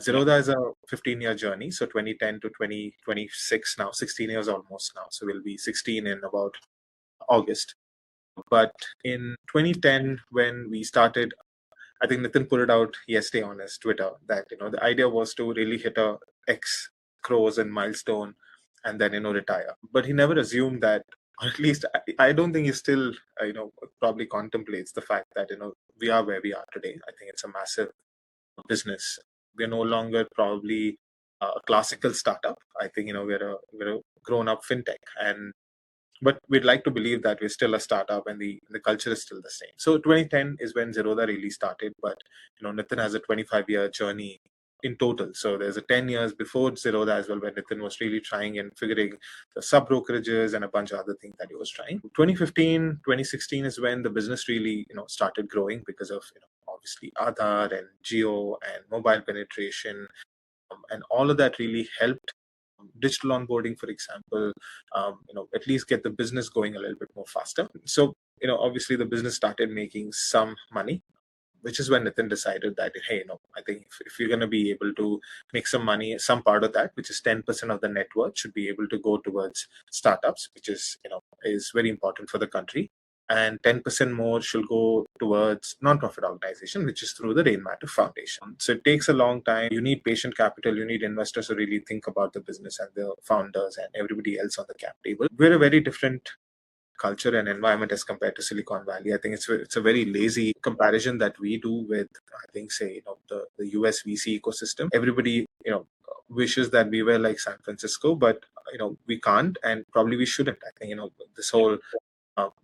Zerodha is a 15-year journey. So 2010 to 2026 now, 16 years almost now. So we'll be 16 in about August. But in 2010, when we started, I think Nitin put it out yesterday on his Twitter that, the idea was to really hit a X crores and milestone and then, retire. But he never assumed that, or at least I don't think he still, probably contemplates the fact that, we are where we are today. I think it's a massive business. We're no longer probably a classical startup. I think, we're a grown up fintech, but we'd like to believe that we're still a startup and the culture is still the same. So 2010 is when Zerodha really started, but Nitin has a 25-year journey in total. So there's a 10 years before Zerodha as well, where Nitin was really trying and figuring the sub brokerages and a bunch of other things that he was trying. 2015, 2016 is when the business really started growing because of obviously Aadhaar and Geo and mobile penetration, and all of that really helped digital onboarding, for example, at least get the business going a little bit more faster. So, obviously the business started making some money, which is when Nitin decided that, hey, I think if you're going to be able to make some money, some part of that, which is 10% of the net worth, should be able to go towards startups, which is, is very important for the country. And 10% more should go towards non-profit organization, which is through the Rainmatter Foundation. So it takes a long time. You need patient capital. You need investors to really think about the business and the founders and everybody else on the cap table. We're a very different culture and environment as compared to Silicon Valley. I think it's a very lazy comparison that we do with, I think, say, the US VC ecosystem. Everybody, wishes that we were like San Francisco, but we can't, and probably we shouldn't. I think this whole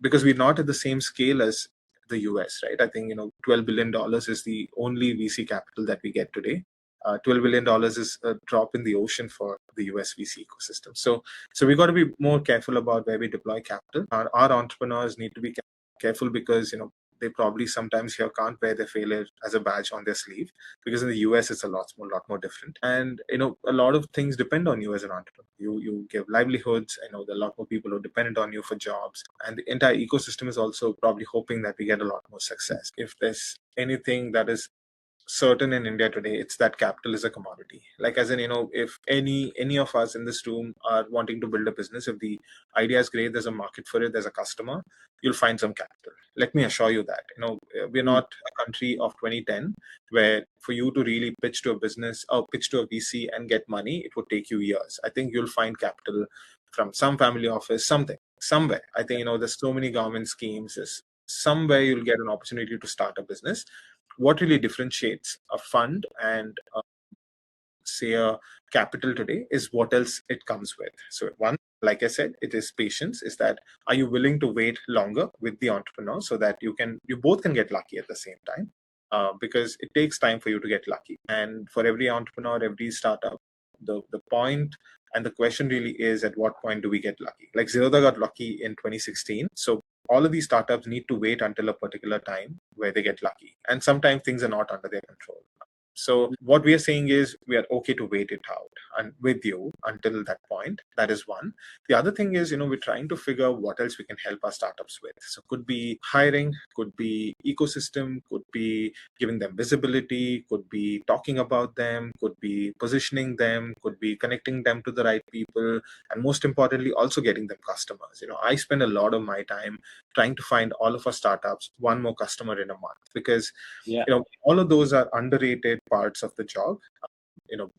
because we're not at the same scale as the US, right? I think $12 billion is the only VC capital that we get today. $12 billion is a drop in the ocean for the US VC ecosystem. So we've got to be more careful about where we deploy capital. Our entrepreneurs need to be careful because they probably sometimes here can't wear their failure as a badge on their sleeve, because in the US it's a lot more different. And a lot of things depend on you as an entrepreneur. You give livelihoods. There are a lot more people who are dependent on you for jobs, and the entire ecosystem is also probably hoping that we get a lot more success. If there's anything that is certain in India today, it's that capital is a commodity. Like, as in, if any of us in this room are wanting to build a business, if the idea is great, there's a market for it, there's a customer, you'll find some capital. Let me assure you that. We're not a country of 2010 where for you to really pitch to a business or pitch to a VC and get money, it would take you years. I think you'll find capital from some family office, somewhere. I think, there's so many government schemes. There's somewhere you'll get an opportunity to start a business. What really differentiates a fund and say a capital today is what else it comes with. So one, like I said, it is patience. Is that, are you willing to wait longer with the entrepreneur so that you both can get lucky at the same time? Because it takes time for you to get lucky. And for every entrepreneur, every startup, the point and the question really is, at what point do we get lucky? Like Zerodha got lucky in 2016. So all of these startups need to wait until a particular time where they get lucky. And sometimes things are not under their control. So what we are saying is we are okay to wait it out and with you until that point. That is one. The other thing is, we're trying to figure out what else we can help our startups with. So could be hiring, could be ecosystem, could be giving them visibility, could be talking about them, could be positioning them, could be connecting them to the right people, and most importantly, also getting them customers. I spend a lot of my time trying to find all of our startups one more customer in a month, because all of those are underrated parts of the job.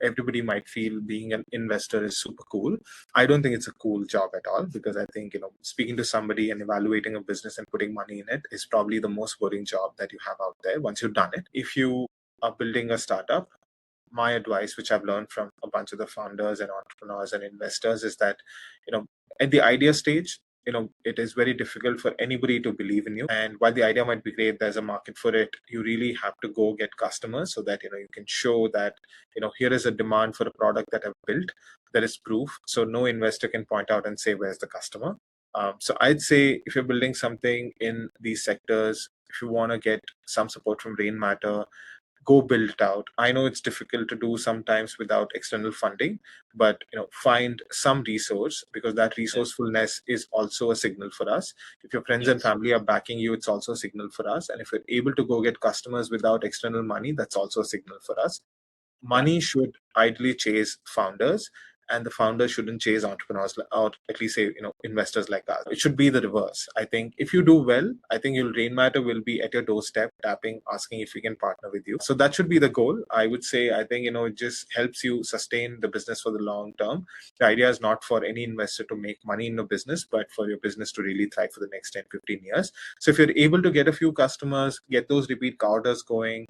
Everybody might feel being an investor is super cool. I don't think it's a cool job at all, because I think speaking to somebody and evaluating a business and putting money in it is probably the most boring job that you have out there once you've done it. If you are building a startup, my advice, which I've learned from a bunch of the founders and entrepreneurs and investors, is that at the idea stage, it is very difficult for anybody to believe in you. And while the idea might be great, there's a market for it. You really have to go get customers so that, you can show that, here is a demand for a product that I've built. There is proof. So no investor can point out and say, where's the customer? So I'd say if you're building something in these sectors, if you want to get some support from Rainmatter, go build it out. I know it's difficult to do sometimes without external funding, but find some resource, because that resourcefulness is also a signal for us. If your friends and family are backing you, it's also a signal for us. And if you're able to go get customers without external money, that's also a signal for us. money should ideally chase founders, and the founders shouldn't chase entrepreneurs, or at least say, investors like us. It should be the reverse. I think if you do well, I think Rainmatter will be at your doorstep tapping, asking if we can partner with you. So that should be the goal. I would say, I think, it just helps you sustain the business for the long term. The idea is not for any investor to make money in a business, but for your business to really thrive for the next 10, 15 years. So if you're able to get a few customers, get those repeat orders going,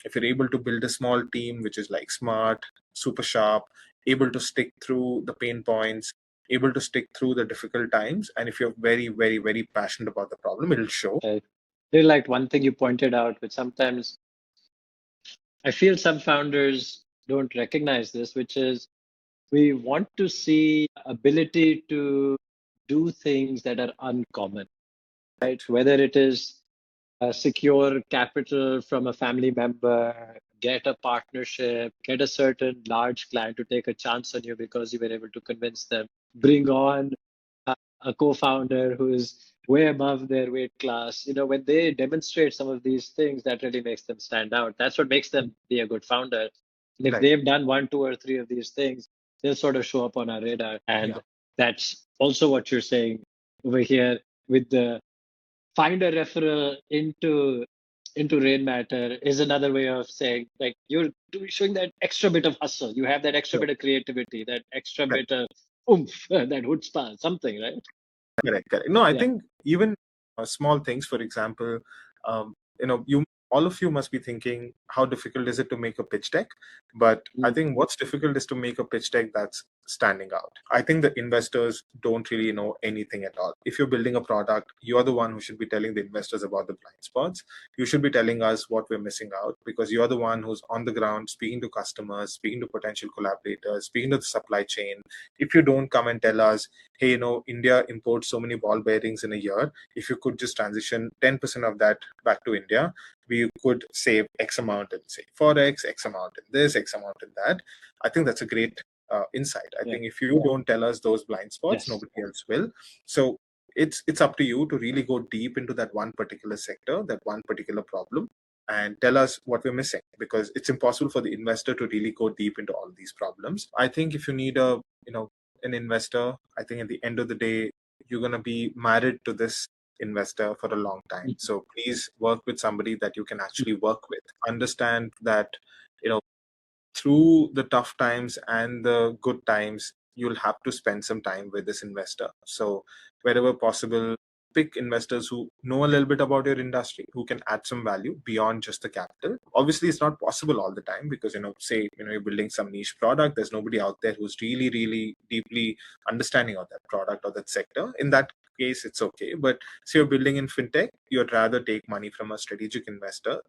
if you're able to build a small team which is like smart, super sharp, able to stick through the pain points, able to stick through the difficult times, and if you're very, very, very passionate about the problem, it'll show. I really liked one thing you pointed out, which sometimes I feel some founders don't recognize this, which is we want to see ability to do things that are uncommon, right? Whether it is secure capital from a family member, get a partnership, get a certain large client to take a chance on you because you were able to convince them, bring on a co-founder who is way above their weight class. When they demonstrate some of these things, that really makes them stand out. That's what makes them be a good founder. And if Right. they've done 1, 2, or 3 of these things, they'll sort of show up on our radar. And that's also what you're saying over here with the find a referral into Rainmatter is another way of saying, like, you're showing that extra bit of hustle. You have that extra bit of creativity, that extra bit of oomph, that chutzpah, something, right? Correct. No, I think even small things, for example, you all of you must be thinking, how difficult is it to make a pitch deck? But I think what's difficult is to make a pitch deck that's standing out. I think the investors don't really know anything at all. If you're building a product, you're the one who should be telling the investors about the blind spots. You should be telling us what we're missing out, because you're the one who's on the ground, speaking to customers, speaking to potential collaborators, speaking to the supply chain. If you don't come and tell us, hey, India imports so many ball bearings in a year, if you could just transition 10% of that back to India, we could save X amount in, say, Forex, X amount in this, X amount in that. I think that's a great insight. I think if you don't tell us those blind spots, nobody else will. So it's up to you to really go deep into that one particular sector, that one particular problem, and tell us what we're missing, because it's impossible for the investor to really go deep into all these problems. I think if you need an investor, I think at the end of the day, you're going to be married to this investor for a long time. So please work with somebody that you can actually work with. Understand that, through the tough times and the good times, you'll have to spend some time with this investor. So wherever possible, pick investors who know a little bit about your industry, who can add some value beyond just the capital. Obviously, it's not possible all the time, because, say, you're building some niche product. There's nobody out there who's really, really deeply understanding of that product or that sector. In that case, it's okay. But say you're building in fintech, you'd rather take money from a strategic investor